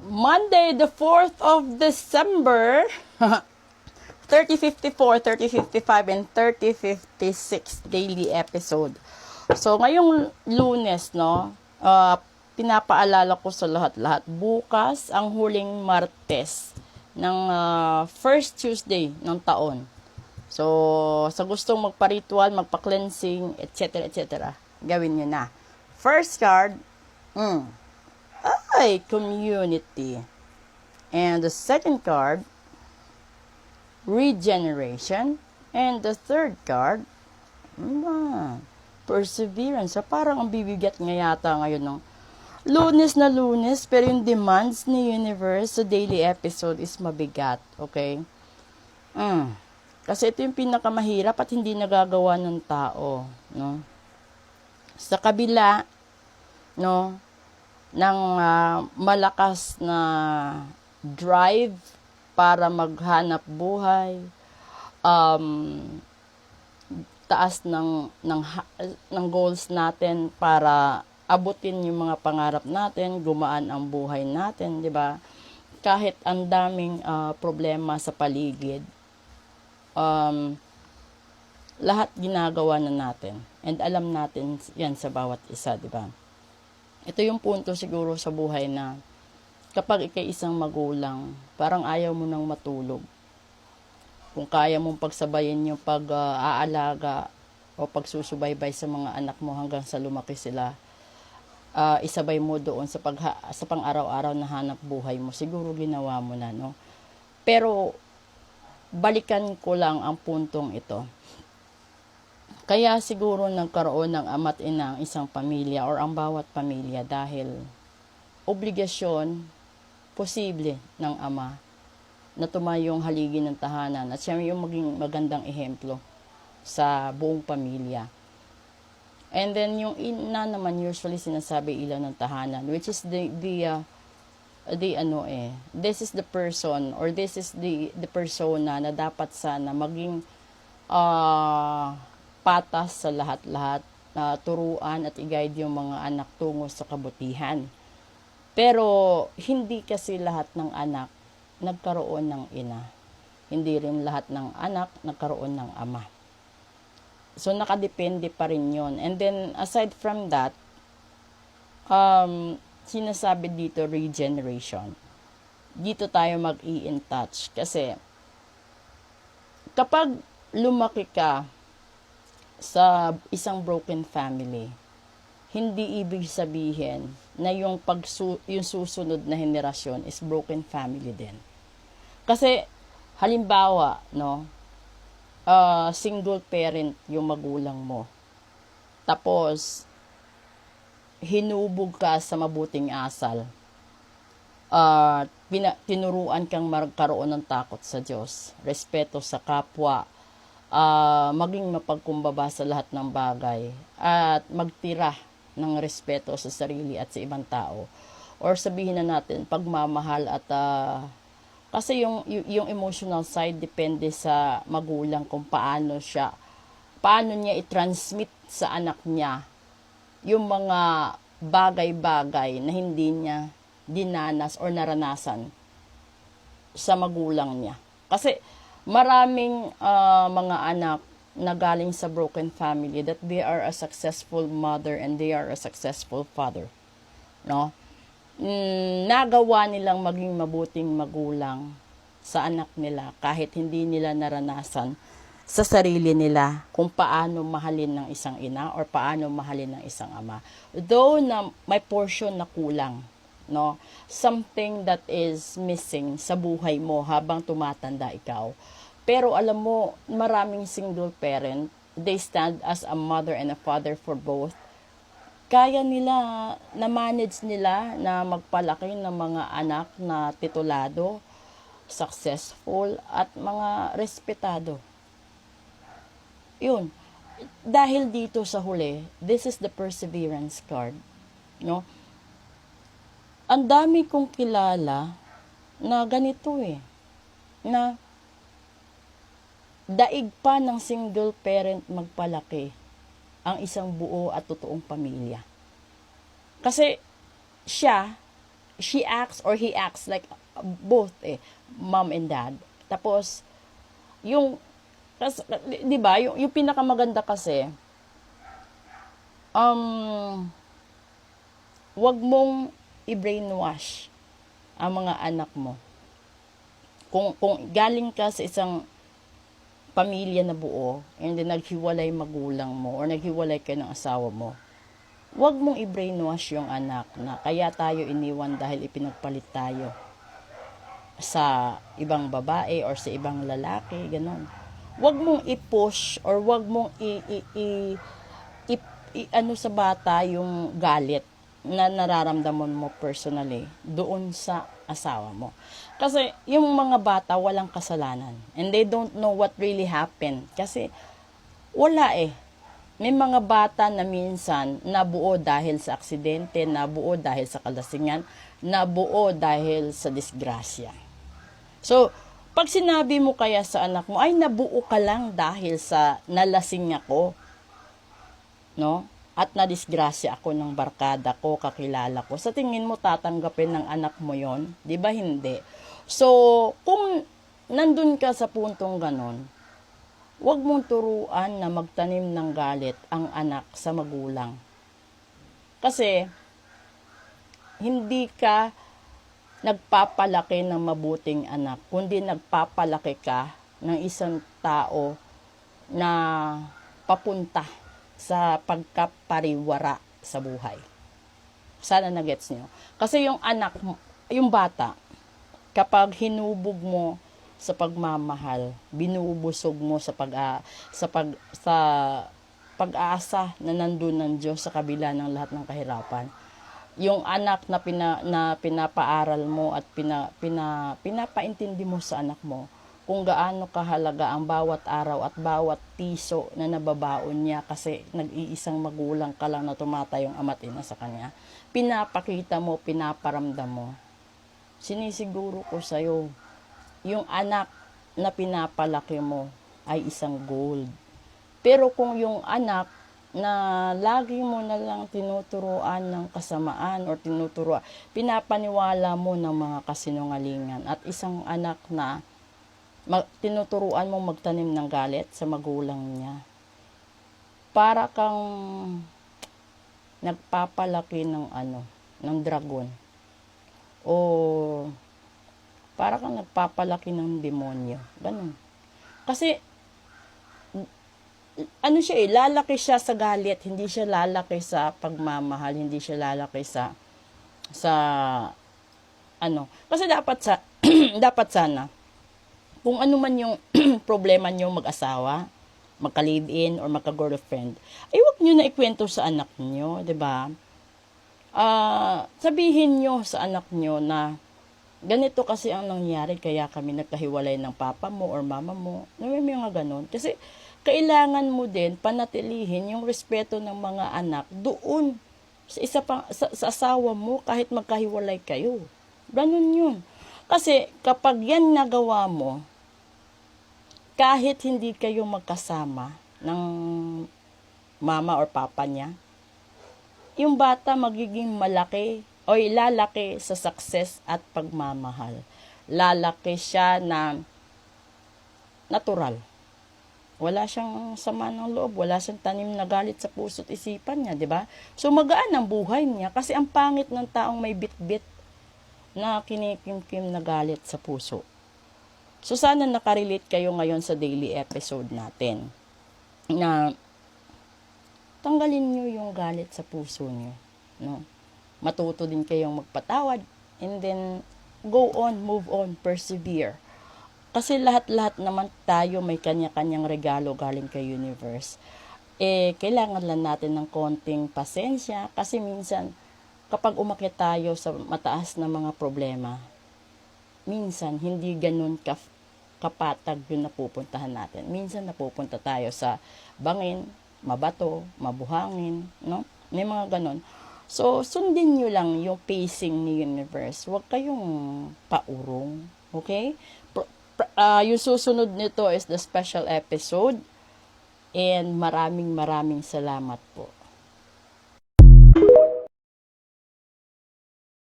Monday, the 4th of December, 3054, 3055, and 3056 daily episode. So, ngayong Lunes, no, pinapaalala ko sa lahat-lahat, bukas ang huling Martes ng first Tuesday ng taon. So, sa gustong magpa-ritual, magpa-cleansing, etc., etc., gawin nyo na. First card, community. And the second card, regeneration. And the third card, perseverance. So, parang ang bibigat nga yata ngayon ng Lunes na Lunes, pero yung demands ni universe sa daily episode is mabigat. Okay? Kasi ito yung pinakamahirap at hindi nagagawa ng tao, no? Sa kabila, no, ng malakas na drive para maghanap buhay, taas ng goals natin para abutin yung mga pangarap natin, gumaan ang buhay natin, di ba? Kahit ang daming problema sa paligid, lahat ginagawa na natin. And alam natin yan sa bawat isa, di ba? Ito yung punto siguro sa buhay na kapag ikay isang magulang, parang ayaw mo nang matulog. Kung kaya mong pagsabayin yung pag-aalaga o pagsusubaybay sa mga anak mo hanggang sa lumaki sila, isabay mo doon sa pang-araw-araw na hanap buhay mo, siguro ginawa mo na, no? Pero balikan ko lang ang puntong ito. Kaya siguro nagkaroon ng ama't ina ang isang pamilya or ang bawat pamilya dahil obligasyon posible ng ama na tumayong haligi ng tahanan at siya yung maging magandang ehemplo sa buong pamilya. And then yung ina naman usually sinasabi ilaw ng tahanan, which is this is the person or this is the persona na dapat sana maging patas sa lahat-lahat, turuan at i-guide yung mga anak tungo sa kabutihan. Pero hindi kasi lahat ng anak nagkaroon ng ina. Hindi rin lahat ng anak nagkaroon ng ama. So nakadepende pa rin yun. And then aside from that, sinasabi dito regeneration. Dito tayo mag-i-in touch. Kasi kapag lumaki ka sa isang broken family, hindi ibig sabihin na yung susunod na henerasyon is broken family din. Kasi halimbawa, no, single parent yung magulang mo. Tapos hinubog ka sa mabuting asal. Tinuruan kang magkaroon ng takot sa Diyos, respeto sa kapwa, maging mapagkumbaba sa lahat ng bagay, at magtira ng respeto sa sarili at sa ibang tao. Or sabihin na natin, pagmamahal at kasi yung emotional side depende sa magulang kung paano niya i-transmit sa anak niya yung mga bagay-bagay na hindi niya dinanas or naranasan sa magulang niya. Kasi maraming mga anak na galing sa broken family that they are a successful mother and they are a successful father. No? Nagawa nilang maging mabuting magulang sa anak nila kahit hindi nila naranasan sa sarili nila kung paano mahalin ng isang ina or paano mahalin ng isang ama. Though na may portion na kulang, no? Something that is missing sa buhay mo habang tumatanda ikaw. Pero alam mo, maraming single parent, they stand as a mother and a father for both. Kaya nila, na-manage nila na magpalaki ng mga anak na titulado, successful, at mga respetado. Yun. Dahil dito sa huli, this is the perseverance card. No? Ang dami kong kilala na ganito na daig pa ng single parent magpalaki ang isang buo at totoong pamilya. Kasi siya, she acts or he acts like both mom and dad. Tapos, di ba, yung pinakamaganda kasi, wag mong i-brainwash ang mga anak mo. Kung galing ka sa isang pamilya na buo, and then naghiwalay magulang mo, or naghiwalay kayo ng asawa mo, wag mong i-brainwash yung anak na kaya tayo iniwan dahil ipinagpalit tayo sa ibang babae or sa ibang lalaki, ganon. Wag mong i-push or wag mong ano sa bata yung galit na nararamdaman mo personally doon sa asawa mo. Kasi yung mga bata walang kasalanan and they don't know what really happened. Kasi wala May mga bata na minsan nabuo dahil sa aksidente, nabuo dahil sa kalasingan, nabuo dahil sa disgrasya. So, pag sinabi mo kaya sa anak mo, ay nabuo ka lang dahil sa nalasing ako, no? At nadisgrasya ako ng barkada ko, kakilala ko. Sa tingin mo tatanggapin ng anak mo yon? Di ba hindi? So, kung nandun ka sa puntong ganon, huwag mong turuan na magtanim ng galit ang anak sa magulang. Kasi, hindi ka nagpapalaki ng mabuting anak, kundi nagpapalaki ka ng isang tao na papunta sa pagkapariwara sa buhay. Sana na-gets nyo. Kasi yung anak, yung bata, kapag hinubog mo sa pagmamahal, binubusog mo sa pag-aasa na nandun ng Diyos sa kabila ng lahat ng kahirapan. Yung anak na pinapaaral mo at pinapaintindi mo sa anak mo kung gaano kahalaga ang bawat araw at bawat piso na nababaon niya kasi nag-iisang magulang ka lang na tumatayong ama't ina sa kanya. Pinapakita mo, pinaparamdam mo. Sinisiguro ko sa'yo, yung anak na pinapalaki mo ay isang gold. Pero kung yung anak na lagi mo na lang tinuturuan ng kasamaan or pinapaniwala mo ng mga kasinungalingan at isang anak na tinuturuan mong magtanim ng galit sa magulang niya, para kang nagpapalaki ng ng dragon o para kang nagpapalaki ng demonyo. Ganun. Kasi lalaki siya sa galit, hindi siya lalaki sa pagmamahal, hindi siya lalaki sa kasi dapat sana kung ano man yung problema niyo mag-asawa, magka-live-in or magka-girlfriend, ay wag niyo na ikwento sa anak niyo, 'di ba? Sabihin niyo sa anak niyo na ganito kasi ang nangyari kaya kami nagkahiwalay ng papa mo or mama mo. May mga ganun. Kasi kailangan mo din panatilihin yung respeto ng mga anak doon sa asawa mo kahit magkahiwalay kayo. Ganun yun. Kasi kapag yan nagawa mo, kahit hindi kayo magkasama ng mama or papa niya, yung bata magiging malaki o lalaki sa success at pagmamahal. Lalaki siya na natural. Wala siyang sama ng loob, wala siyang tanim na galit sa puso't isipan niya, di ba? So magaan ang buhay niya kasi ang pangit ng taong may bit-bit na kinikimkim na galit sa puso. So sana nakarelate kayo ngayon sa daily episode natin na tanggalin niyo yung galit sa puso niyo, no? Matuto din kayong magpatawad and then go on, move on, persevere. Kasi lahat-lahat naman tayo may kanya-kanyang regalo galing kay universe. Kailangan lang natin ng konting pasensya kasi minsan kapag umakyat tayo sa mataas na mga problema, minsan hindi ganun kapatag yung napupuntahan natin. Minsan napupunta tayo sa bangin, mabato, mabuhangin, no? May mga ganun. So, sundin nyo lang yung pacing ni universe. Huwag kayong paurong. Okay? Yung susunod nito is the special episode. And maraming salamat po.